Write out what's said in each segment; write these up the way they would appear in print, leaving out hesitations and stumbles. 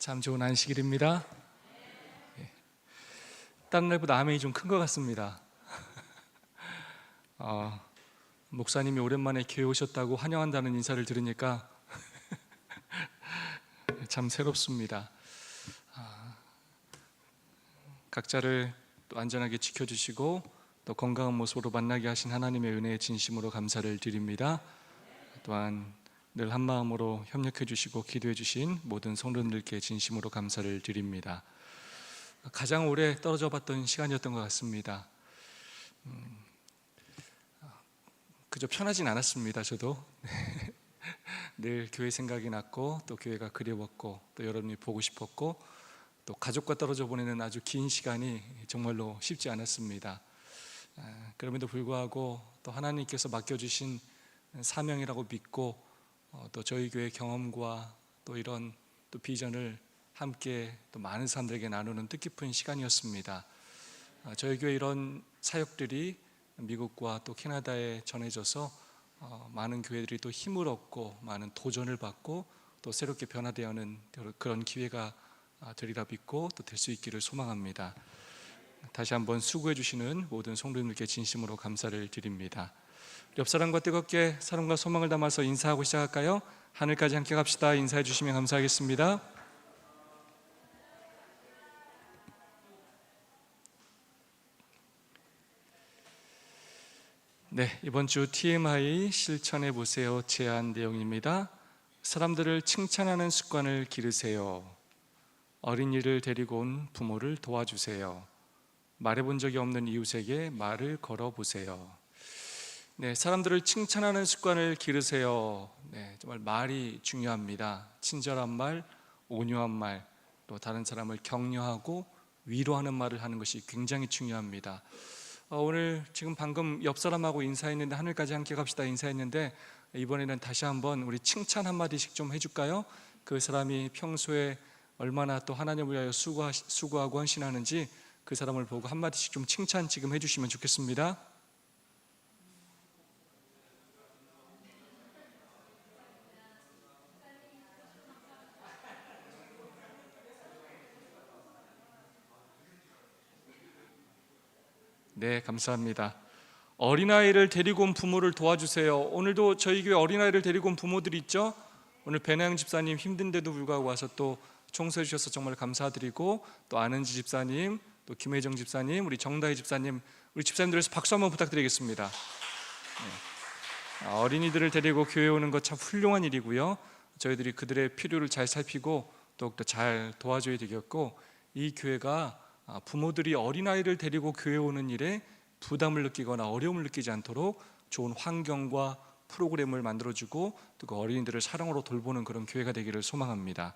참 좋은 안식일입니다. 다른 날보다 아멘이 좀 큰 것 같습니다. 목사님이 오랜만에 교회 오셨다고 환영한다는 인사를 들으니까 참 새롭습니다. 각자를 또 안전하게 지켜주시고 또 건강한 모습으로 만나게 하신 하나님의 은혜에 진심으로 감사를 드립니다. 또한 늘 한마음으로 협력해 주시고 기도해 주신 모든 성도님들께 진심으로 감사를 드립니다. 가장 오래 떨어져 봤던 시간이었던 것 같습니다. 그저 편하진 않았습니다. 저도 늘 교회 생각이 났고 또 교회가 그리웠고 또 여러분이 보고 싶었고 또 가족과 떨어져 보내는 아주 긴 시간이 정말로 쉽지 않았습니다. 그럼에도 불구하고 또 하나님께서 맡겨주신 사명이라고 믿고 또 저희 교회 경험과 또 이런 또 비전을 함께 또 많은 사람들에게 나누는 뜻깊은 시간이었습니다. 저희 교회 이런 사역들이 미국과 또 캐나다에 전해져서 많은 교회들이 또 힘을 얻고 많은 도전을 받고 또 새롭게 변화되어가는 그런 기회가 되리라 믿고 또 될 수 있기를 소망합니다. 다시 한번 수고해 주시는 모든 성도님들께 진심으로 감사를 드립니다. 옆 사람과 뜨겁게 사랑과 소망을 담아서 인사하고 시작할까요? 하늘까지 함께 갑시다. 인사해 주시면 감사하겠습니다. 네, 이번 주 TMI 실천해 보세요 제안 내용입니다. 사람들을 칭찬하는 습관을 기르세요. 어린이를 데리고 온 부모를 도와주세요. 말해본 적이 없는 이웃에게 말을 걸어보세요. 네, 사람들을 칭찬하는 습관을 기르세요. 네, 정말 말이 중요합니다. 친절한 말, 온유한 말, 또 다른 사람을 격려하고 위로하는 말을 하는 것이 굉장히 중요합니다. 오늘 지금 방금 옆 사람하고 인사했는데 하늘까지 함께 갑시다 인사했는데 이번에는 다시 한번 우리 칭찬 한마디씩 좀 해줄까요? 그 사람이 평소에 얼마나 또 하나님을 위하여 수고하고 헌신하는지 그 사람을 보고 한마디씩 좀 칭찬 지금 해주시면 좋겠습니다. 네, 감사합니다. 어린아이를 데리고 온 부모를 도와주세요. 오늘도 저희 교회 어린아이를 데리고 온 부모들이 있죠. 오늘 배나영 집사님 힘든데도 불구하고 와서 또 청소해 주셔서 정말 감사드리고 또 안은지 집사님, 또 김혜정 집사님, 우리 정다희 집사님, 우리 집사님들에서 박수 한번 부탁드리겠습니다. 네. 어린이들을 데리고 교회에 오는 것 참 훌륭한 일이고요. 저희들이 그들의 필요를 잘 살피고 더욱더 잘 도와줘야 되겠고 이 교회가 부모들이 어린아이를 데리고 교회에 오는 일에 부담을 느끼거나 어려움을 느끼지 않도록 좋은 환경과 프로그램을 만들어주고 또 그 어린이들을 사랑으로 돌보는 그런 교회가 되기를 소망합니다.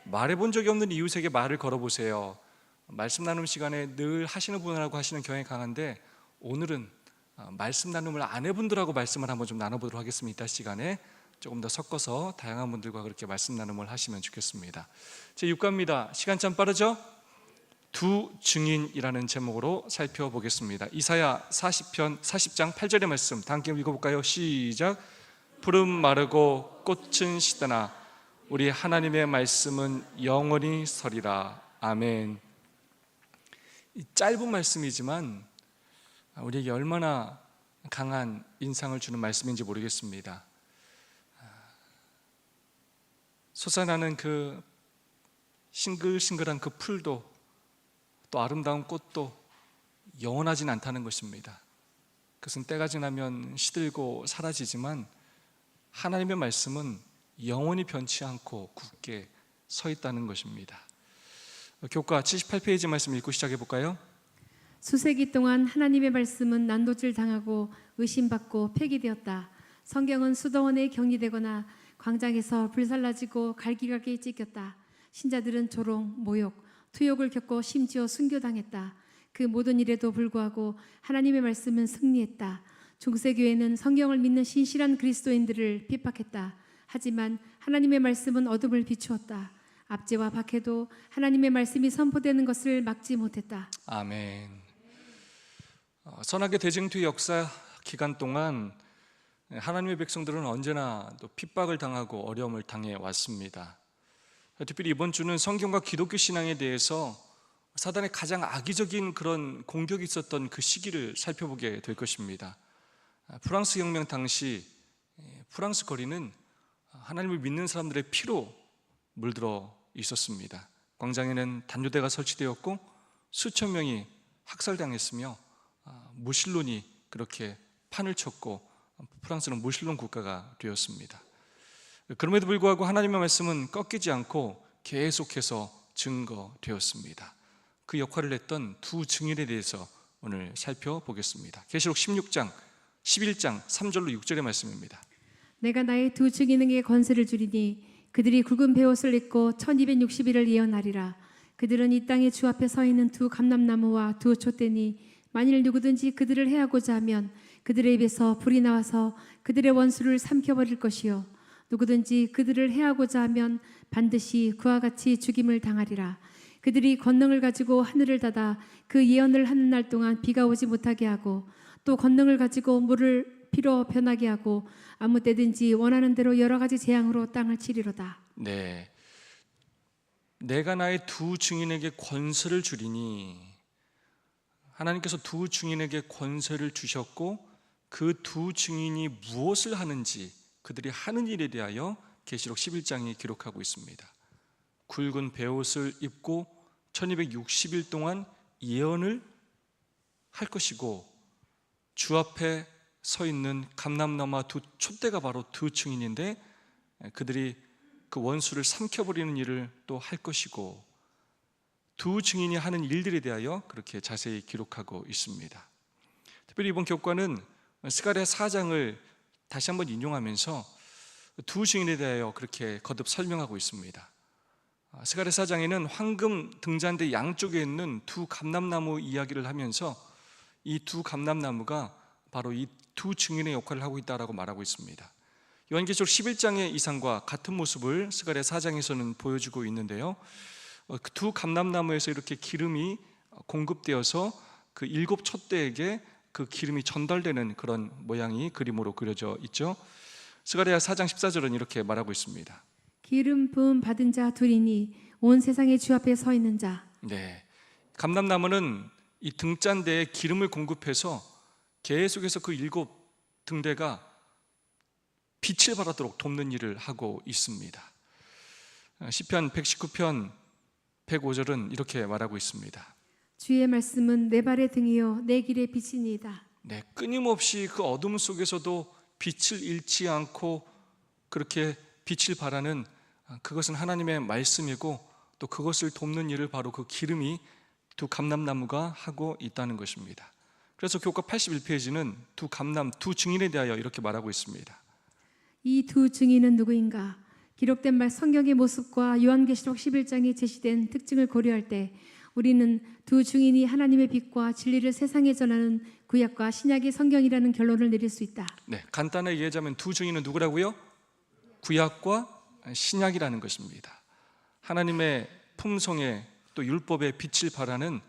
말해본 적이 없는 이웃에게 말을 걸어보세요. 말씀 나눔 시간에 늘 하시는 분하고 하시는 경향이 강한데 오늘은 말씀 나눔을 안 해분들하고 말씀을 한번 좀 나눠보도록 하겠습니다. 이따 시간에 조금 더 섞어서 다양한 분들과 그렇게 말씀 나눔을 하시면 좋겠습니다. 제 6과입니다. 시간 참 빠르죠? 두 증인이라는 제목으로 살펴보겠습니다. 이사야 40장 8절의 말씀 다 함께 읽어볼까요? 시작. 푸른 마르고 꽃은 시드나 우리 하나님의 말씀은 영원히 서리라. 아멘. 이 짧은 말씀이지만 우리에게 얼마나 강한 인상을 주는 말씀인지 모르겠습니다. 솟아나는 그 싱글싱글한 그 풀도 또 아름다운 꽃도 영원하진 않다는 것입니다. 그것은 때가 지나면 시들고 사라지지만 하나님의 말씀은 영원히 변치 않고 굳게 서 있다는 것입니다. 교과 78페이지 말씀 읽고 시작해 볼까요? 수세기 동안 하나님의 말씀은 난도질 당하고 의심받고 폐기되었다. 성경은 수도원에 격리되거나 광장에서 불살라지고 갈기갈기 찢겼다. 신자들은 조롱, 모욕, 투욕을 겪고 심지어 순교당했다. 그 모든 일에도 불구하고 하나님의 말씀은 승리했다. 중세교회는 성경을 믿는 신실한 그리스도인들을 핍박했다. 하지만 하나님의 말씀은 어둠을 비추었다. 압제와 박해도 하나님의 말씀이 선포되는 것을 막지 못했다. 아멘. 선하게 대쟁투 역사 기간 동안 하나님의 백성들은 언제나 또 핍박을 당하고 어려움을 당해 왔습니다. 특별히 이번 주는 성경과 기독교 신앙에 대해서 사단의 가장 악의적인 그런 공격이 있었던 그 시기를 살펴보게 될 것입니다. 프랑스 혁명 당시 프랑스 거리는 하나님을 믿는 사람들의 피로 물들어 있었습니다. 광장에는 단교대가 설치되었고 수천 명이 학살당했으며 무신론이 그렇게 판을 쳤고 프랑스는 무신론 국가가 되었습니다. 그럼에도 불구하고 하나님의 말씀은 꺾이지 않고 계속해서 증거되었습니다. 그 역할을 했던 두 증인에 대해서 오늘 살펴보겠습니다. 계시록 16장 11장 3절로 6절의 말씀입니다. 내가 나의 두 증인에게 권세를 주리니 그들이 굵은 베옷을 입고 1260일을 예언하리라. 그들은 이 땅의 주 앞에 서 있는 두 감람나무와 두 촛대니 만일 누구든지 그들을 해하고자 하면 그들의 입에서 불이 나와서 그들의 원수를 삼켜버릴 것이요 누구든지 그들을 해하고자 하면 반드시 그와 같이 죽임을 당하리라. 그들이 권능을 가지고 하늘을 닫아 그 예언을 하는 날 동안 비가 오지 못하게 하고 또 권능을 가지고 물을 피로 변하게 하고 아무 때든지 원하는 대로 여러 가지 재앙으로 땅을 치리로다. 네, 내가 나의 두 증인에게 권세를 주리니, 하나님께서 두 증인에게 권세를 주셨고 그 두 증인이 무엇을 하는지 그들이 하는 일에 대하여 계시록 11장이 기록하고 있습니다. 굵은 베옷을 입고 1260일 동안 예언을 할 것이고 주 앞에 서 있는 감람나무와 두 촛대가 바로 두 증인인데 그들이 그 원수를 삼켜버리는 일을 또 할 것이고 두 증인이 하는 일들에 대하여 그렇게 자세히 기록하고 있습니다. 특별히 이번 교과는 스가랴 4장을 다시 한번 인용하면서 두 증인에 대하여 그렇게 거듭 설명하고 있습니다. 스가랴 4장에는 황금 등잔대 양쪽에 있는 두 감람나무 이야기를 하면서 이 두 감람나무가 바로 이 두 증인의 역할을 하고 있다라고 말하고 있습니다. 요한계시록 11장의 이상과 같은 모습을 스가랴 4장에서는 보여주고 있는데요. 그 두 감람나무에서 이렇게 기름이 공급되어서 그 일곱 촛대에게 그 기름이 전달되는 그런 모양이 그림으로 그려져 있죠. 스가랴 4장 14절은 이렇게 말하고 있습니다. 기름 부음 받은 자 둘이니 온 세상의 주 앞에 서 있는 자. 네, 감람나무는 이 등잔대에 기름을 공급해서 계속해서 그 일곱 등대가 빛을 발하도록 돕는 일을 하고 있습니다. 시편 119편 105절은 이렇게 말하고 있습니다. 주의 말씀은 내 발의 등이요 내 길의 빛이니이다. 네, 끊임없이 그 어둠 속에서도 빛을 잃지 않고 그렇게 빛을 발하는 그것은 하나님의 말씀이고 또 그것을 돕는 일을 바로 그 기름이 두 감람나무가 하고 있다는 것입니다. 그래서 교과 81페이지는 두 증인에 대하여 이렇게 말하고 있습니다. 이 두 증인은 누구인가? 기록된 말 성경의 모습과 요한계시록 11장에 제시된 특징을 고려할 때 우리는 두 증인이 하나님의 빛과 진리를 세상에 전하는 구약과 신약의 성경이라는 결론을 내릴 수 있다. 네, 간단하게 얘기하자면 두 증인은 누구라고요? 구약과 신약이라는 것입니다. 하나님의 품성에 또 율법의 빛을 발하는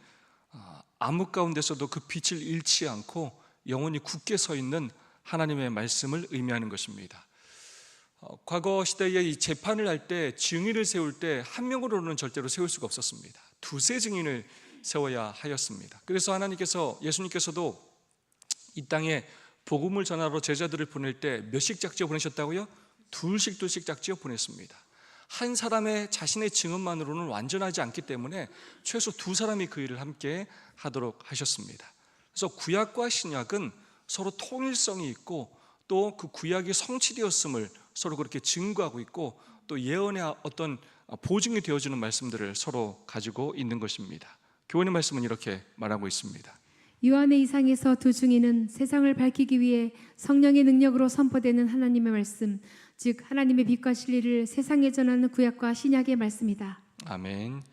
암흑 가운데서도 그 빛을 잃지 않고 영원히 굳게 서 있는 하나님의 말씀을 의미하는 것입니다. 과거 시대에 이 재판을 할 때 증인을 세울 때 한 명으로는 절대로 세울 수가 없었습니다. 두세 증인을 세워야 하였습니다. 그래서 예수님께서도 이 땅에 복음을 전하러 제자들을 보낼 때 몇씩 짝지어 보내셨다고요? 둘씩 짝지어 보냈습니다. 한 사람의 자신의 증언만으로는 완전하지 않기 때문에 최소 두 사람이 그 일을 함께 하도록 하셨습니다. 그래서 구약과 신약은 서로 통일성이 있고 또 그 구약이 성취되었음을 서로 그렇게 증거하고 있고 또 예언의 어떤 보증이 되어주는 말씀들을 서로 가지고 있는 것입니다. 교훈의 말씀은 이렇게 말하고 있습니다. 요한의 이상에서 두 증인은 세상을 밝히기 위해 성령의 능력으로 선포되는 하나님의 말씀, 즉 하나님의 빛과 진리를 세상에 전하는 구약과 신약의 말씀이다. 아멘.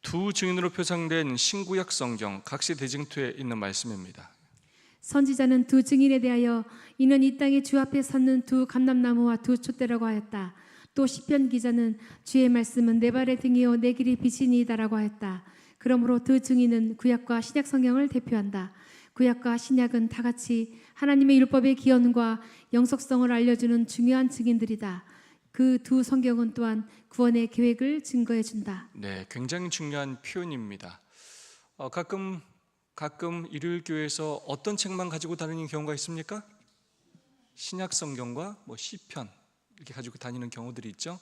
두 증인으로 표상된 신구약 성경 각시 대증투에 있는 말씀입니다. 선지자는 두 증인에 대하여 이는 이 땅의 주 앞에 섰는 두 감람나무와 두 촛대라고 하였다. 또 시편 기자는 주의 말씀은 내 발의 등이요 내 길의 빛이니이다라고 하였다. 그러므로 두 증인은 구약과 신약 성경을 대표한다. 구약과 신약은 다 같이 하나님의 율법의 기원과 영속성을 알려주는 중요한 증인들이다. 그 두 성경은 또한 구원의 계획을 증거해 준다. 네, 굉장히 중요한 표현입니다. 가끔 일요일 교회에서 어떤 책만 가지고 다니는 경우가 있습니까? 신약 성경과 시편 이렇게 가지고 다니는 경우들이 있죠.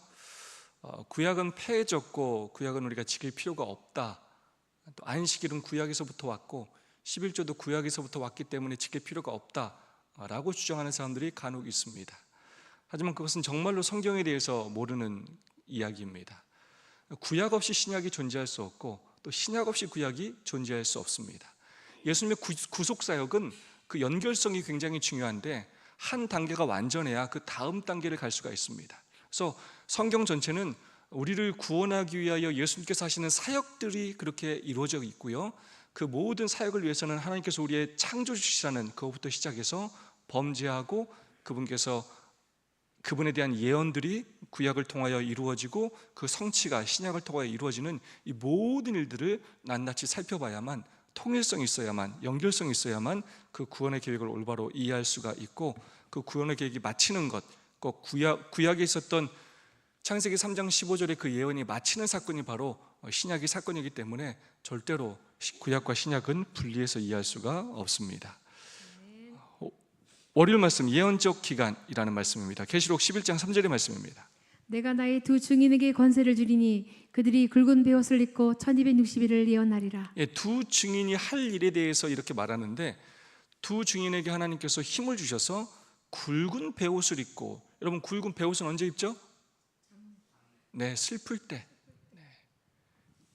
구약은 폐해졌고 구약은 우리가 지킬 필요가 없다. 또 안식일은 구약에서부터 왔고 11조도 구약에서부터 왔기 때문에 지킬 필요가 없다라고 주장하는 사람들이 간혹 있습니다. 하지만 그것은 정말로 성경에 대해서 모르는 이야기입니다. 구약 없이 신약이 존재할 수 없고 또 신약 없이 구약이 존재할 수 없습니다. 예수님의 구속사역은 그 연결성이 굉장히 중요한데 한 단계가 완전해야 그 다음 단계를 갈 수가 있습니다. 그래서 성경 전체는 우리를 구원하기 위하여 예수님께서 하시는 사역들이 그렇게 이루어져 있고요, 그 모든 사역을 위해서는 하나님께서 우리의 창조주시라는 그것부터 시작해서 범죄하고 그분에 대한 예언들이 구약을 통하여 이루어지고 그 성취가 신약을 통하여 이루어지는 이 모든 일들을 낱낱이 살펴봐야만, 통일성이 있어야만, 연결성이 있어야만 그 구원의 계획을 올바로 이해할 수가 있고, 그 구원의 계획이 마치는 것, 꼭 구약에 있었던 창세기 3장 15절의 그 예언이 마치는 사건이 바로 신약의 사건이기 때문에 절대로 구약과 신약은 분리해서 이해할 수가 없습니다. 월요일 말씀, 예언적 기간이라는 말씀입니다. 계시록 11장 3절의 말씀입니다. 내가 나의 두 증인에게 권세를 주리니 그들이 굵은 베옷을 입고 1260일을 예언하리라. 두 증인이 할 일에 대해서 이렇게 말하는데, 두 증인에게 하나님께서 힘을 주셔서 굵은 베옷을 입고, 여러분 굵은 베옷은 언제 입죠? 네, 슬플 때.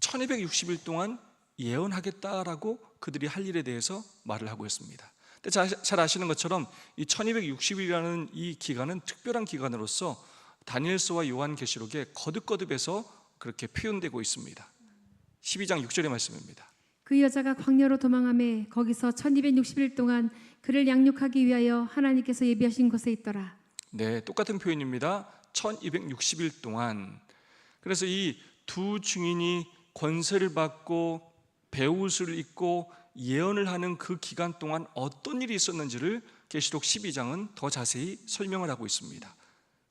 1260일 동안 예언하겠다라고 그들이 할 일에 대해서 말을 하고 있습니다. 잘 아시는 것처럼 이 1260일이라는 이 기간은 특별한 기간으로서 다니엘서와 요한계시록에 거듭거듭해서 그렇게 표현되고 있습니다. 12장 6절의 말씀입니다. 그 여자가 광야로 도망하매 거기서 1260일 동안 그를 양육하기 위하여 하나님께서 예비하신 곳에 있더라. 네, 똑같은 표현입니다. 1260일 동안. 그래서 이 두 증인이 권세를 받고 베옷을 입고 예언을 하는 그 기간 동안 어떤 일이 있었는지를 계시록 12장은 더 자세히 설명을 하고 있습니다.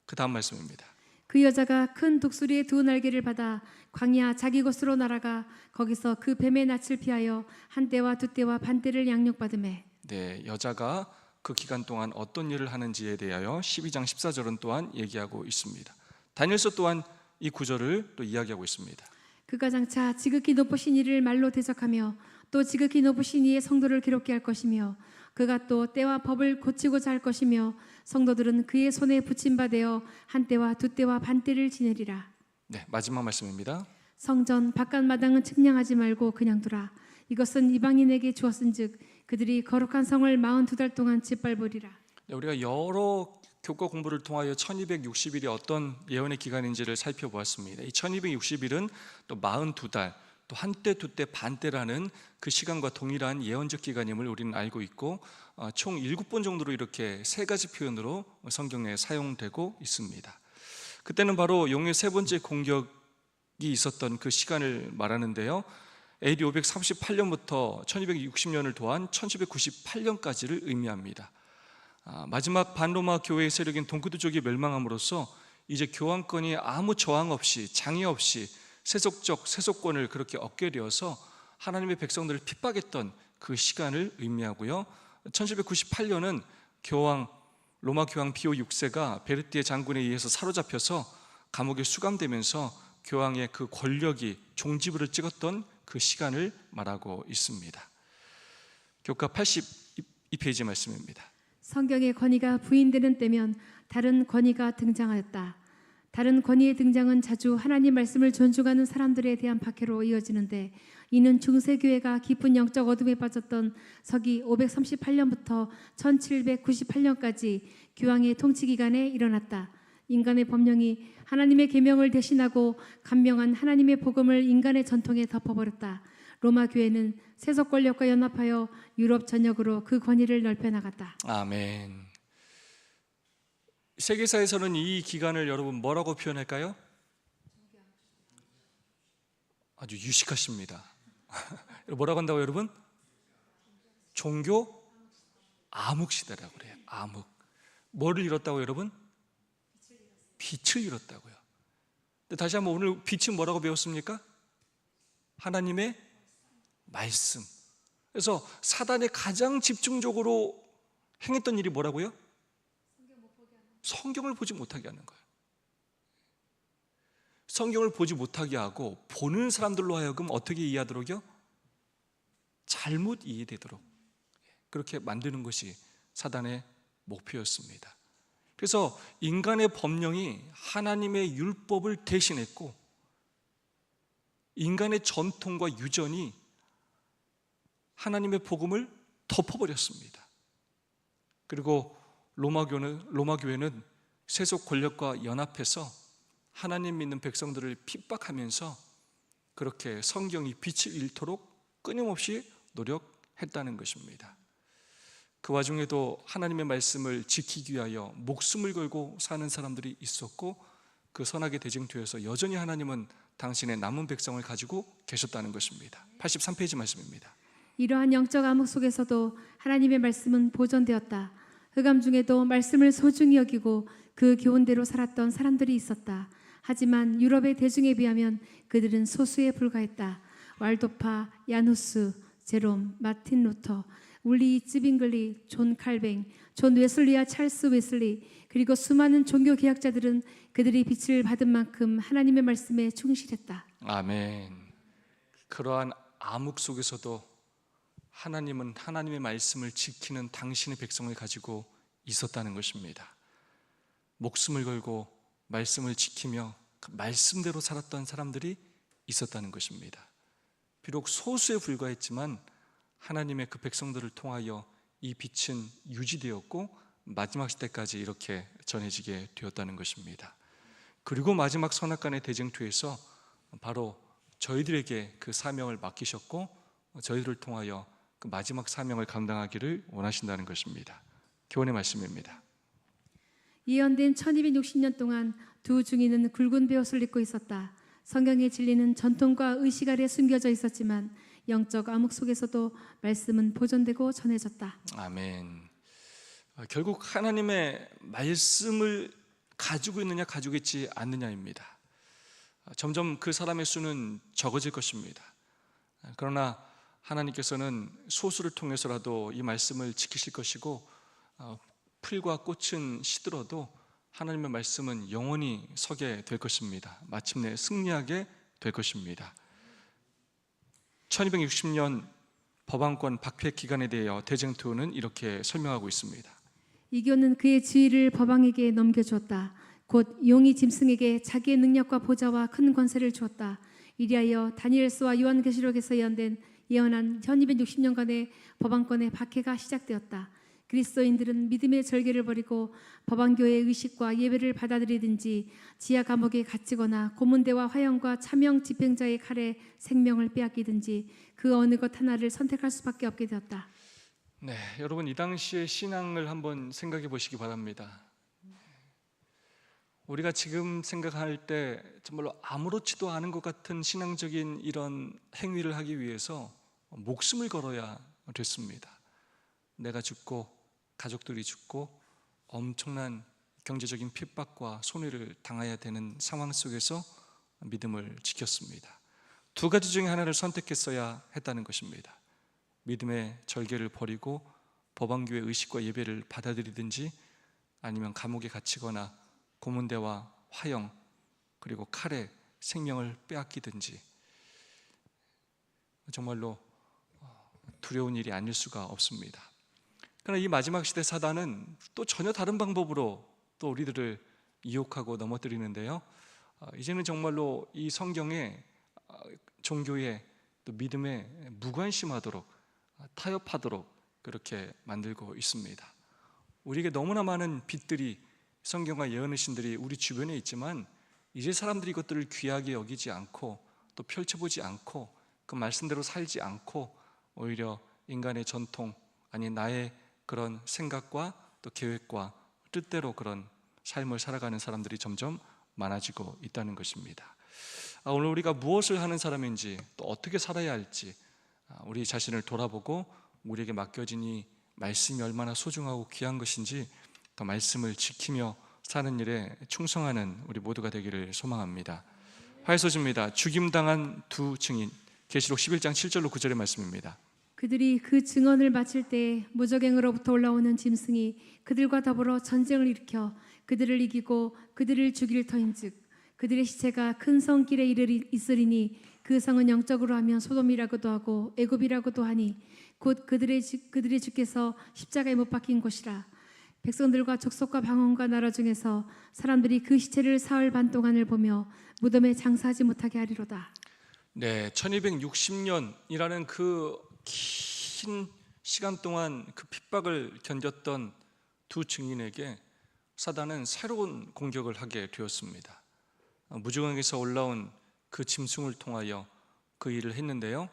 그 다음 말씀입니다. 그 여자가 큰 독수리의 두 날개를 받아 광야 자기 곳으로 날아가 거기서 그 뱀의 낯을 피하여 한 때와 두 때와 반 때를 양육받으매. 네, 여자가 그 기간 동안 어떤 일을 하는지에 대하여 12장 14절은 또한 얘기하고 있습니다. 다니엘서 또한 이 구절을 또 이야기하고 있습니다. 그가 장차 지극히 높으신 이를 말로 대적하며 또 지극히 높으신 이의 성도를 괴롭게 할 것이며 그가 또 때와 법을 고치고자 할 것이며 성도들은 그의 손에 붙임바되어 한 때와 두 때와 반 때를 지내리라. 네, 마지막 말씀입니다. 성전 바깥 마당은 측량하지 말고 그냥 두라. 이것은 이방인에게 주었은즉 그들이 거룩한 성을 42달 동안 짓밟으리라. 네, 우리가 여러 교과 공부를 통하여 1260일이 어떤 예언의 기간인지를 살펴보았습니다. 이 1260일은 또 42달, 또 한때, 두때, 반때라는 그 시간과 동일한 예언적 기간임을 우리는 알고 있고, 총 7번 정도로 이렇게 세 가지 표현으로 성경에 사용되고 있습니다. 그때는 바로 용의 세 번째 공격이 있었던 그 시간을 말하는데요, AD 538년부터 1260년을 도한 1798년까지를 의미합니다. 마지막 반로마 교회의 세력인 동크드족이 멸망함으로써 이제 교황권이 아무 저항 없이, 장애 없이 세속권을 그렇게 얻게 되어서 하나님의 백성들을 핍박했던 그 시간을 의미하고요, 1798년은 로마 교황 비오 6세가 베르티에 장군에 의해서 사로잡혀서 감옥에 수감되면서 교황의 그 권력이 종지부를 찍었던 그 시간을 말하고 있습니다. 교과 82페이지 말씀입니다. 성경의 권위가 부인되는 때면 다른 권위가 등장하였다. 다른 권위의 등장은 자주 하나님 말씀을 존중하는 사람들에 대한 박해로 이어지는데, 이는 중세교회가 깊은 영적 어둠에 빠졌던 서기 538년부터 1798년까지 교황의 통치 기간에 일어났다. 인간의 법령이 하나님의 계명을 대신하고 간명한 하나님의 복음을 인간의 전통에 덮어버렸다. 로마 교회는 세속 권력과 연합하여 유럽 전역으로 그 권위를 넓혀나갔다. 아멘. 세계사에서는 이 기간을 여러분 뭐라고 표현할까요? 아주 유식하십니다. 뭐라고 한다고 여러분? 종교 암흑 시대라고 그래요. 암흑. 뭐를 잃었다고 여러분? 빛을 잃었다고요. 근데 다시 한번 오늘 빛은 뭐라고 배웠습니까? 하나님의 말씀. 그래서 사단이 가장 집중적으로 행했던 일이 뭐라고요? 성경을 보지 못하게 하는 거예요. 성경을 보지 못하게 하고 보는 사람들로 하여금 어떻게 이해하도록요? 잘못 이해되도록 그렇게 만드는 것이 사단의 목표였습니다. 그래서 인간의 법령이 하나님의 율법을 대신했고 인간의 전통과 유전이 하나님의 복음을 덮어버렸습니다. 그리고 로마교회는 세속 권력과 연합해서 하나님 믿는 백성들을 핍박하면서 그렇게 성경이 빛을 잃도록 끊임없이 노력했다는 것입니다. 그 와중에도 하나님의 말씀을 지키기 위하여 목숨을 걸고 사는 사람들이 있었고 그 선악의 대쟁투에서 여전히 하나님은 당신의 남은 백성을 가지고 계셨다는 것입니다. 83페이지 말씀입니다. 이러한 영적 암흑 속에서도 하나님의 말씀은 보존되었다. 흑암 중에도 말씀을 소중히 여기고 그 교훈대로 살았던 사람들이 있었다. 하지만 유럽의 대중에 비하면 그들은 소수에 불과했다. 왈도파, 야누스, 제롬, 마틴 루터, 울리 츠빙글리, 존 칼뱅, 존 웨슬리와 찰스 웨슬리, 그리고 수많은 종교 개혁자들은 그들이 빛을 받은 만큼 하나님의 말씀에 충실했다. 아멘. 그러한 암흑 속에서도 하나님은 하나님의 말씀을 지키는 당신의 백성을 가지고 있었다는 것입니다. 목숨을 걸고 말씀을 지키며 그 말씀대로 살았던 사람들이 있었다는 것입니다. 비록 소수에 불과했지만 하나님의 그 백성들을 통하여 이 빛은 유지되었고 마지막 시대까지 이렇게 전해지게 되었다는 것입니다. 그리고 마지막 선악간의 대쟁투에서 바로 저희들에게 그 사명을 맡기셨고 저희들을 통하여 그 마지막 사명을 감당하기를 원하신다는 것입니다. 교훈의 말씀입니다. 예언된 1260년 동안 두 중인은 굵은 베옷을 입고 있었다. 성경의 진리는 전통과 의식 아래 숨겨져 있었지만 영적 암흑 속에서도 말씀은 보존되고 전해졌다. 아멘. 결국 하나님의 말씀을 가지고 있느냐 가지고 있지 않느냐입니다. 점점 그 사람의 수는 적어질 것입니다. 그러나 하나님께서는 소수를 통해서라도 이 말씀을 지키실 것이고 풀과 꽃은 시들어도 하나님의 말씀은 영원히 서게 될 것입니다. 마침내 승리하게 될 것입니다. 1260년 법왕권 박해 기간에 대하여 대쟁투는 이렇게 설명하고 있습니다. 이교는 그의 지위를 법왕에게 넘겨주었다. 곧 용이 짐승에게 자기의 능력과 보좌와 큰 권세를 주었다. 이리하여 다니엘서와 요한계시록에서 예언한 1260년간의 법왕권의 박해가 시작되었다. 그리스도인들은 믿음의 절개를 버리고 법왕교회의 의식과 예배를 받아들이든지 지하 감옥에 갇히거나 고문대와 화형과 차명 집행자의 칼에 생명을 빼앗기든지 그 어느 것 하나를 선택할 수밖에 없게 되었다. 네, 여러분 이 당시의 신앙을 한번 생각해 보시기 바랍니다. 우리가 지금 생각할 때 정말로 아무렇지도 않은 것 같은 신앙적인 이런 행위를 하기 위해서 목숨을 걸어야 됐습니다. 내가 죽고 가족들이 죽고 엄청난 경제적인 핍박과 손해를 당해야 되는 상황 속에서 믿음을 지켰습니다. 두 가지 중에 하나를 선택했어야 했다는 것입니다. 믿음의 절개를 버리고 법왕교회 의식과 예배를 받아들이든지 아니면 감옥에 갇히거나 고문대와 화형 그리고 칼에 생명을 빼앗기든지 정말로 두려운 일이 아닐 수가 없습니다. 그러나 이 마지막 시대 사단은 또 전혀 다른 방법으로 또 우리들을 유혹하고 넘어뜨리는데요. 이제는 정말로 이 성경에 종교에 또 믿음에 무관심하도록 타협하도록 그렇게 만들고 있습니다. 우리에게 너무나 많은 빛들이 성경과 예언의 신들이 우리 주변에 있지만 이제 사람들이 이것들을 귀하게 여기지 않고 또 펼쳐보지 않고 그 말씀대로 살지 않고 오히려 인간의 전통 아니 나의 그런 생각과 또 계획과 뜻대로 그런 삶을 살아가는 사람들이 점점 많아지고 있다는 것입니다. 오늘 우리가 무엇을 하는 사람인지 또 어떻게 살아야 할지 우리 자신을 돌아보고 우리에게 맡겨진 이 말씀이 얼마나 소중하고 귀한 것인지 그 말씀을 지키며 사는 일에 충성하는 우리 모두가 되기를 소망합니다. 화해소지입니다. 죽임당한 두 증인, 계시록 11장 7절로 9절의 말씀입니다. 그들이 그 증언을 마칠 때 무적행으로부터 올라오는 짐승이 그들과 더불어 전쟁을 일으켜 그들을 이기고 그들을 죽일 터인즉 그들의 시체가 큰 성길에 있으리니 그 성은 영적으로 하면 소돔이라고도 하고 애굽이라고도 하니 곧 그들의 주께서 십자가에 못 박힌 곳이라. 백성들과 족속과 방언과 나라 중에서 사람들이 그 시체를 사흘 반 동안을 보며 무덤에 장사하지 못하게 하리로다. 네, 1260년이라는 그 긴 시간 동안 그 핍박을 견뎠던 두 증인에게 사단은 새로운 공격을 하게 되었습니다. 무지왕에서 올라온 그 짐승을 통하여 그 일을 했는데요.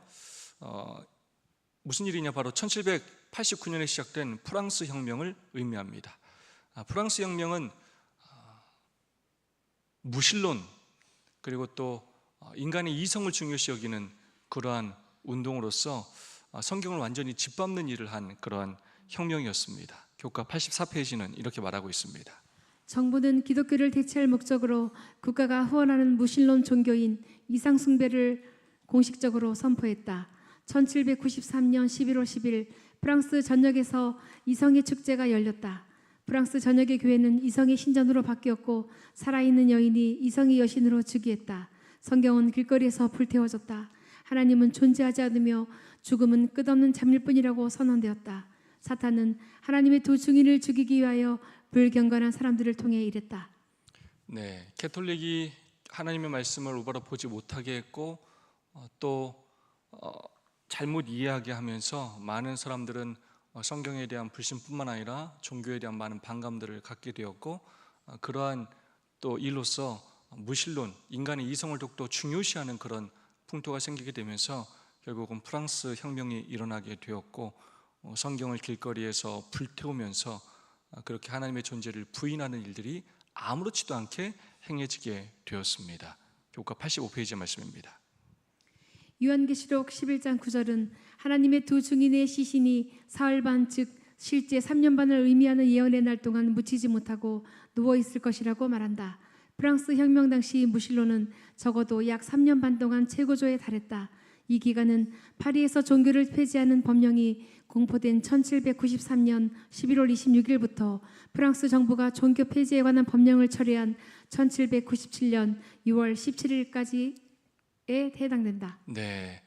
무슨 일이냐, 바로 1789년에 시작된 프랑스 혁명을 의미합니다. 프랑스 혁명은 무신론 그리고 또 인간의 이성을 중요시 여기는 그러한 운동으로서 성경을 완전히 짓밟는 일을 한 그러한 혁명이었습니다. 교과 84페이지는 이렇게 말하고 있습니다. 정부는 기독교를 대체할 목적으로 국가가 후원하는 무신론 종교인 이상 숭배를 공식적으로 선포했다. 1793년 11월 10일 프랑스 전역에서 이성의 축제가 열렸다. 프랑스 전역의 교회는 이성의 신전으로 바뀌었고 살아있는 여인이 이성의 여신으로 즉위했다. 성경은 길거리에서 불태워졌다. 하나님은 존재하지 않으며 죽음은 끝없는 잠일 뿐이라고 선언되었다. 사탄은 하나님의 두 증인을 죽이기 위하여 불경건한 사람들을 통해 이랬다. 네, 캐톨릭이 하나님의 말씀을 올바로 보지 못하게 했고 또 잘못 이해하게 하면서 많은 사람들은 성경에 대한 불신뿐만 아니라 종교에 대한 많은 반감들을 갖게 되었고 그러한 또 일로서 무신론, 인간의 이성을 더욱더 중요시하는 그런 풍토가 생기게 되면서 결국은 프랑스 혁명이 일어나게 되었고 성경을 길거리에서 불태우면서 그렇게 하나님의 존재를 부인하는 일들이 아무렇지도 않게 행해지게 되었습니다. 교과 85페이지의 말씀입니다. 요한계시록 11장 9절은 하나님의 두 증인의 시신이 사흘 반, 즉 실제 3년 반을 의미하는 예언의 날 동안 묻히지 못하고 누워 있을 것이라고 말한다. 프랑스 혁명 당시 무신론은 적어도 약 3년 반 동안 최고조에 달했다. 이 기간은 파리에서 종교를 폐지하는 법령이 공포된 1793년 11월 26일부터 프랑스 정부가 종교 폐지에 관한 법령을 철회한 1797년 6월 17일까지에 해당된다. 네,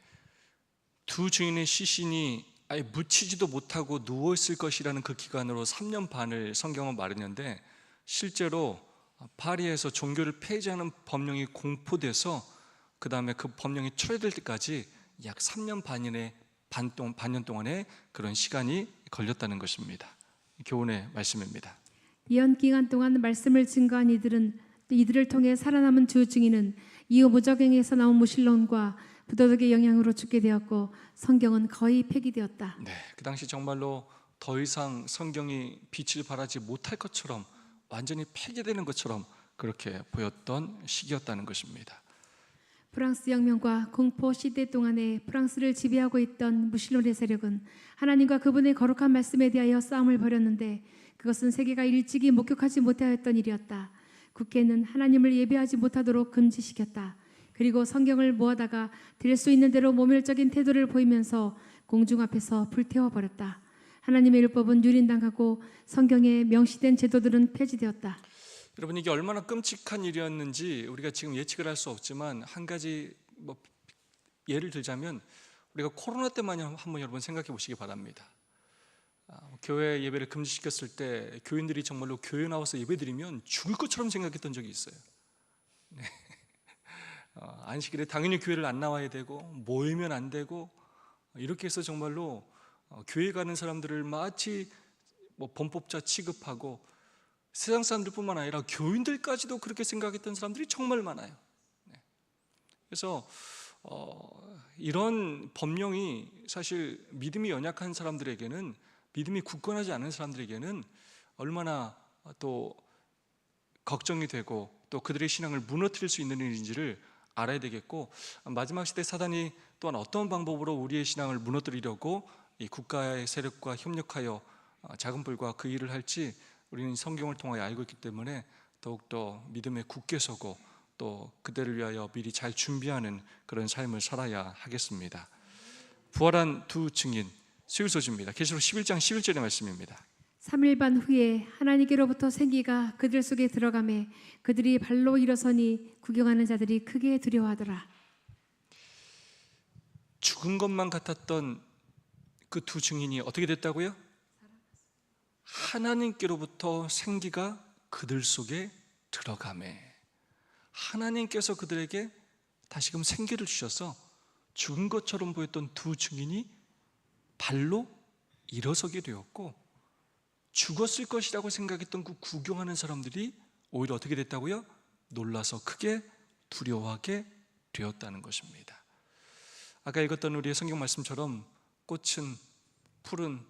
두 증인의 시신이 아예 묻히지도 못하고 누워 있을 것이라는 그 기간으로 3년 반을 성경은 말했는데 실제로 파리에서 종교를 폐지하는 법령이 공포돼서 그 다음에 그 법령이 철회될 때까지 약 3년 반년 동안의 그런 시간이 걸렸다는 것입니다. 교훈의 말씀입니다. 예언 기간 동안 말씀을 증거한 이들을 통해 살아남은 두 증인은 이후 무적행에서 나온 무신론과 부도덕의 영향으로 죽게 되었고 성경은 거의 폐기되었다. 네, 그 당시 정말로 더 이상 성경이 빛을 발하지 못할 것처럼 완전히 폐기되는 것처럼 그렇게 보였던 시기였다는 것입니다. 프랑스 혁명과 공포 시대 동안에 프랑스를 지배하고 있던 무신론의 세력은 하나님과 그분의 거룩한 말씀에 대하여 싸움을 벌였는데 그것은 세계가 일찍이 목격하지 못하였던 일이었다. 국회는 하나님을 예배하지 못하도록 금지시켰다. 그리고 성경을 모아다가 될 수 있는 대로 모멸적인 태도를 보이면서 공중 앞에서 불태워버렸다. 하나님의 율법은 유린당하고 성경에 명시된 제도들은 폐지되었다. 여러분, 이게 얼마나 끔찍한 일이었는지 우리가 지금 예측을 할 수 없지만 한 가지 예를 들자면 우리가 코로나 때만 한번 여러분 생각해 보시기 바랍니다. 교회 예배를 금지시켰을 때 교인들이 정말로 교회 나와서 예배드리면 죽을 것처럼 생각했던 적이 있어요. 네. 안식일에 당연히 교회를 안 나와야 되고 모이면 안 되고 이렇게 해서 정말로 교회 가는 사람들을 마치 범법자 취급하고 세상 사람들뿐만 아니라 교인들까지도 그렇게 생각했던 사람들이 정말 많아요. 그래서 이런 법령이 사실 믿음이 연약한 사람들에게는, 믿음이 굳건하지 않은 사람들에게는 얼마나 또 걱정이 되고 또 그들의 신앙을 무너뜨릴 수 있는 일인지를 알아야 되겠고, 마지막 시대 사단이 또한 어떤 방법으로 우리의 신앙을 무너뜨리려고 이 국가의 세력과 협력하여 작은 불과 그 일을 할지 우리는 성경을 통하여 알고 있기 때문에 더욱더 믿음에 굳게 서고 또 그들을 위하여 미리 잘 준비하는 그런 삶을 살아야 하겠습니다. 부활한 두 증인 수유소주입니다. 계시록 11장 11절의 말씀입니다. 3일 반 후에 하나님께로부터 생기가 그들 속에 들어가매 그들이 발로 일어서니 구경하는 자들이 크게 두려워하더라. 죽은 것만 같았던 그 두 증인이 어떻게 됐다고요? 하나님께로부터 생기가 그들 속에 들어가매, 하나님께서 그들에게 다시금 생기를 주셔서 죽은 것처럼 보였던 두 증인이 발로 일어서게 되었고, 죽었을 것이라고 생각했던 그 구경하는 사람들이 오히려 어떻게 됐다고요? 놀라서 크게 두려워하게 되었다는 것입니다. 아까 읽었던 우리의 성경 말씀처럼 꽃은 풀은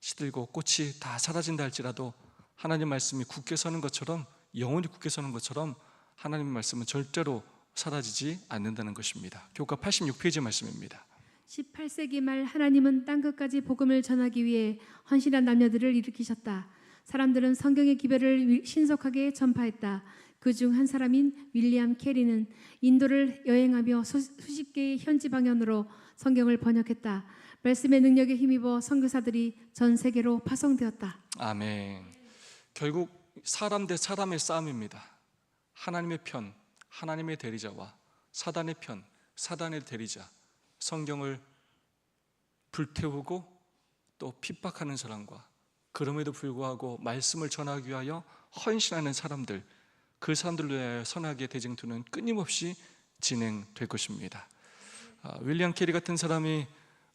시들고 꽃이 다 사라진다 할지라도 하나님 말씀이 굳게 서는 것처럼, 영원히 굳게 서는 것처럼 하나님의 말씀은 절대로 사라지지 않는다는 것입니다. 교과 86페이지 말씀입니다. 18세기 말 하나님은 땅끝까지 복음을 전하기 위해 헌신한 남녀들을 일으키셨다. 사람들은 성경의 기별을 신속하게 전파했다. 그중 한 사람인 윌리엄 캐리는 인도를 여행하며 수십 개의 현지 방언으로 성경을 번역했다. 말씀의 능력에 힘입어 선교사들이 전 세계로 파송되었다. 아멘. 결국 사람 대 사람의 싸움입니다. 하나님의 편, 하나님의 대리자와 사단의 편, 사단의 대리자, 성경을 불태우고 또 핍박하는 사람과 그럼에도 불구하고 말씀을 전하기 위하여 헌신하는 사람들, 그 사람들을 위하여 선하게 대쟁투는 끊임없이 진행될 것입니다. 윌리엄 캐리 같은 사람이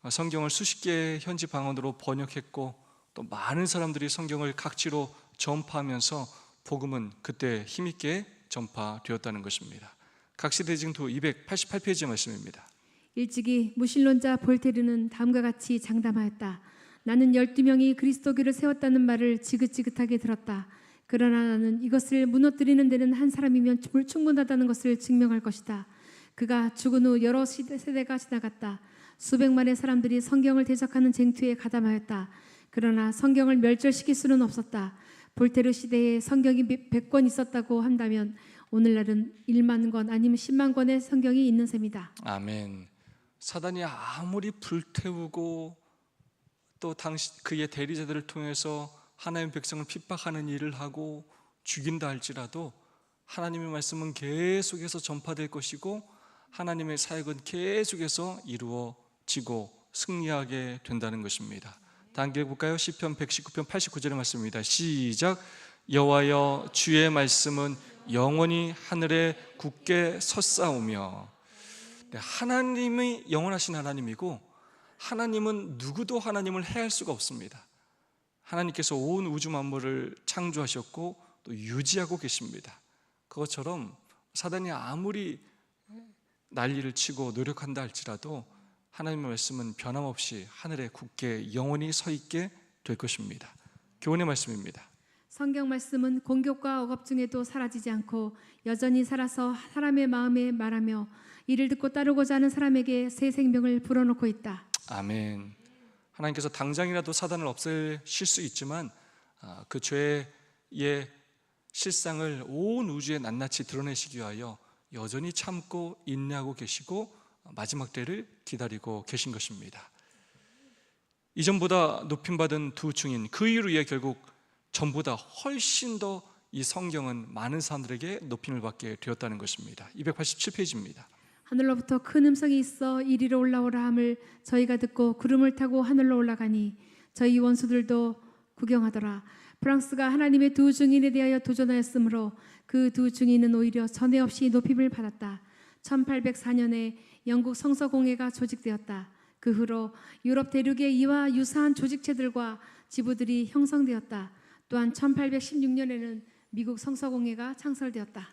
성경을 수십 개의 현지 방언으로 번역했고 또 많은 사람들이 성경을 각지로 전파하면서 복음은 그때 힘있게 전파되었다는 것입니다. 각시대쟁투 288페이지 말씀입니다. 일찍이 무신론자 볼테르는 다음과 같이 장담하였다. 나는 12명이 그리스도교를 세웠다는 말을 지긋지긋하게 들었다. 그러나 나는 이것을 무너뜨리는 데는 한 사람이면 충분하다는 것을 증명할 것이다. 그가 죽은 후 여러 세대가 지나갔다. 수백만의 사람들이 성경을 대적하는 쟁투에 가담하였다. 그러나 성경을 멸절시킬 수는 없었다. 볼테르 시대에 성경이 100권 있었다고 한다면 오늘날은 1만 권 아니면 10만 권의 성경이 있는 셈이다. 아멘. 사단이 아무리 불태우고 또 당시 그의 대리자들을 통해서 하나님의 백성을 핍박하는 일을 하고 죽인다 할지라도 하나님의 말씀은 계속해서 전파될 것이고 하나님의 사역은 계속해서 이루어지고 승리하게 된다는 것입니다. 단계 볼까요? 시편 119편 89절의 말씀입니다. 시작. 여호와여 주의 말씀은 영원히 하늘에 굳게 섰사오며. 하나님이 영원하신 하나님이고 하나님은 누구도 하나님을 해할 수가 없습니다. 하나님께서 온 우주 만물을 창조하셨고 또 유지하고 계십니다. 그것처럼 사단이 아무리 난리를 치고 노력한다 할지라도 하나님의 말씀은 변함없이 하늘에 굳게 영원히 서 있게 될 것입니다. 교훈의 말씀입니다. 성경 말씀은 공격과 억압 중에도 사라지지 않고 여전히 살아서 사람의 마음에 말하며 이를 듣고 따르고자 하는 사람에게 새 생명을 불어넣고 있다. 아멘. 하나님께서 당장이라도 사단을 없애실 수 있지만 그 죄의 실상을 온 우주에 낱낱이 드러내시기 위하여 여전히 참고 인내하고 계시고 마지막 때를 기다리고 계신 것입니다. 이전보다 높임받은 두 증인, 그 이유로 해 결국 전보다 훨씬 더 이 성경은 많은 사람들에게 높임을 받게 되었다는 것입니다. 287페이지입니다. 하늘로부터 큰 음성이 있어 이리로 올라오라 함을 저희가 듣고 구름을 타고 하늘로 올라가니 저희 원수들도 구경하더라. 프랑스가 하나님의 두 증인에 대하여 도전하였으므로 그 두 증인은 오히려 전에 없이 높임을 받았다. 1804년에 영국 성서공회가 조직되었다. 그 후로 유럽 대륙의 이와 유사한 조직체들과 지부들이 형성되었다. 또한 1816년에는 미국 성서공회가 창설되었다.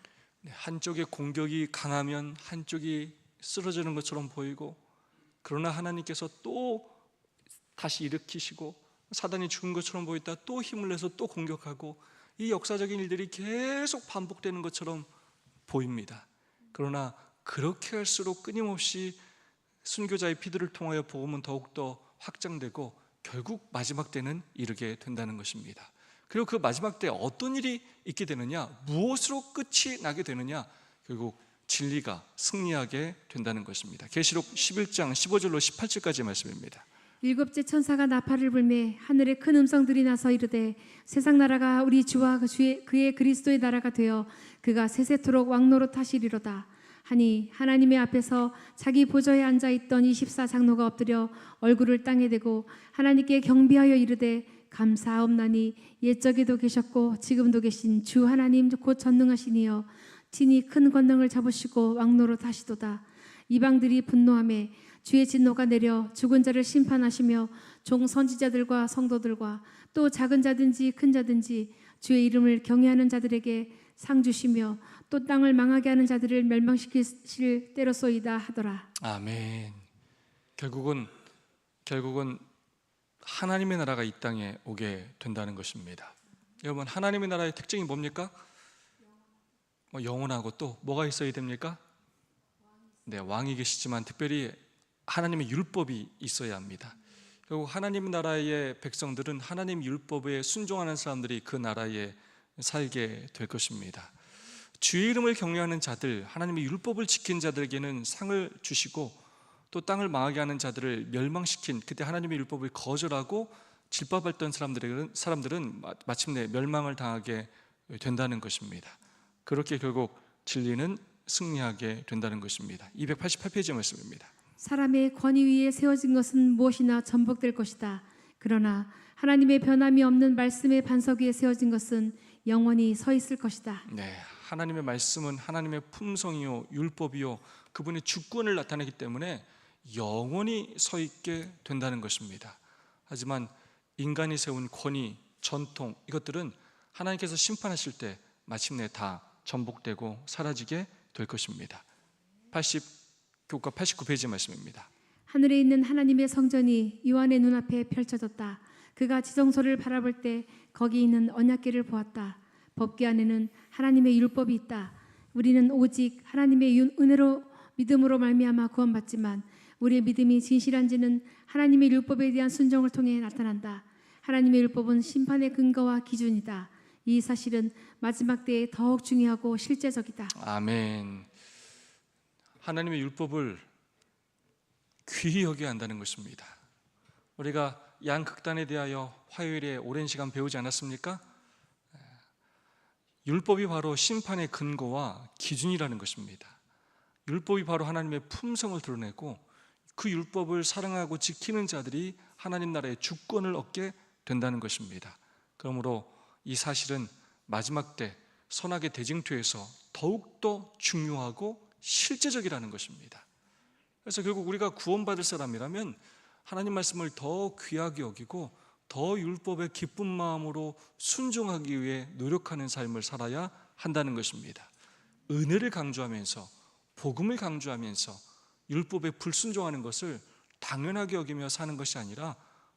한쪽의 공격이 강하면 한쪽이 쓰러지는 것처럼 보이고, 그러나 하나님께서 또 다시 일으키시고 사단이 죽은 것처럼 보였다 또 힘을 내서 또 공격하고, 이 역사적인 일들이 계속 반복되는 것처럼 보입니다. 그러나 그렇게 할수록 끊임없이 순교자의 피들을 통하여 복음은 더욱더 확장되고 결국 마지막 때는 이르게 된다는 것입니다. 그리고 그 마지막 때 어떤 일이 있게 되느냐, 무엇으로 끝이 나게 되느냐, 결국 진리가 승리하게 된다는 것입니다. 계시록 11장 15절로 18절까지의 말씀입니다. 일곱째 천사가 나팔을 불매 하늘에 큰 음성들이 나서 이르되 세상 나라가 우리 주와 그의 그리스도의 나라가 되어 그가 세세토록 왕노릇 하시리로다 하니 하나님의 앞에서 자기 보좌에 앉아있던 24장로가 엎드려 얼굴을 땅에 대고 하나님께 경배하여 이르되 감사하옵나니 옛적에도 계셨고 지금도 계신 주 하나님 곧 전능하시니여 친히 큰 권능을 잡으시고 왕노릇 하시도다. 이방들이 분노하며 주의 진노가 내려 죽은 자를 심판하시며 종 선지자들과 성도들과 또 작은 자든지 큰 자든지 주의 이름을 경외하는 자들에게 상 주시며 또 땅을 망하게 하는 자들을 멸망시키실 때로소이다 하더라. 아멘. 결국은 하나님의 나라가 이 땅에 오게 된다는 것입니다. 여러분, 하나님의 나라의 특징이 뭡니까? 영원하고 또 뭐가 있어야 됩니까? 네, 왕이 계시지만 특별히 하나님의 율법이 있어야 합니다. 결국 하나님 나라의 백성들은 하나님 율법에 순종하는 사람들이 그 나라에 살게 될 것입니다. 주의 이름을 경외하는 자들, 하나님의 율법을 지킨 자들에게는 상을 주시고 또 땅을 망하게 하는 자들을 멸망시킨, 그때 하나님의 율법을 거절하고 질법했던 사람들은 마침내 멸망을 당하게 된다는 것입니다. 그렇게 결국 진리는 승리하게 된다는 것입니다. 288페이지 말씀입니다. 사람의 권위 위에 세워진 것은 무엇이나 전복될 것이다. 그러나 하나님의 변함이 없는 말씀의 반석 위에 세워진 것은 영원히 서 있을 것이다. 네, 하나님의 말씀은 하나님의 품성이요 율법이요 그분의 주권을 나타내기 때문에 영원히 서 있게 된다는 것입니다. 하지만 인간이 세운 권위, 전통 이것들은 하나님께서 심판하실 때 마침내 다 전복되고 사라지게 될 것입니다. 89페이지 말씀입니다. 하늘에 있는 하나님의 성전이 요한의 눈앞에 펼쳐졌다. 그가 지성소를 바라볼 때 거기 있는 언약궤를 보았다. 법궤 안에는 하나님의 율법이 있다. 우리는 오직 하나님의 은혜로 믿음으로 말미암아 구원받지만 우리의 믿음이 진실한지는 하나님의 율법에 대한 순종을 통해 나타난다. 하나님의 율법은 심판의 근거와 기준이다. 이 사실은 마지막 때에 더욱 중요하고 실제적이다. 아멘. 하나님의 율법을 귀히 여겨야 한다는 것입니다. 우리가 양극단에 대하여 화요일에 오랜 시간 배우지 않았습니까? 율법이 바로 심판의 근거와 기준이라는 것입니다. 율법이 바로 하나님의 품성을 드러내고 그 율법을 사랑하고 지키는 자들이 하나님 나라의 주권을 얻게 된다는 것입니다. 그러므로 이 사실은 마지막 때 선악의 대징투에서 더욱더 중요하고 실제적이라는 것입니다. 그래서 결국 우리가 구원받을 사람이라면 하나님 말씀을 더 귀하게 여기고 더 율법의 기쁜 마음으로 순종하기 위해 노력하는 삶을 살아야 한다는 것입니다. 은혜를 강조하면서 복음을 강조하면서 율법에 불순종하는 것을 당연하게 여기며 사는 것이 아니라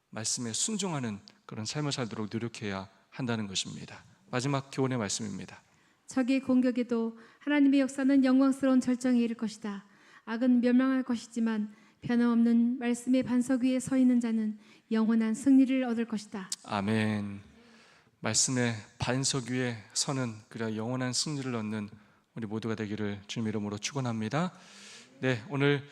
말씀에 순종하는 그런 삶을 살도록 노력해야 한다는 것입니다. 마지막 교훈의 말씀입니다. 적의 공격에도 하나님의 역사는 영광스러운 절정에 이를 것이다. 악은 멸망할 것이지만 변함없는 말씀의 반석 위에 서 있는 자는 영원한 승리를 얻을 것이다. 아멘. 말씀의 반석 위에 서는 그래야 영원한 승리를 얻는 우리 모두가 되기를 주님 이름으로 축원합니다. 네, 오늘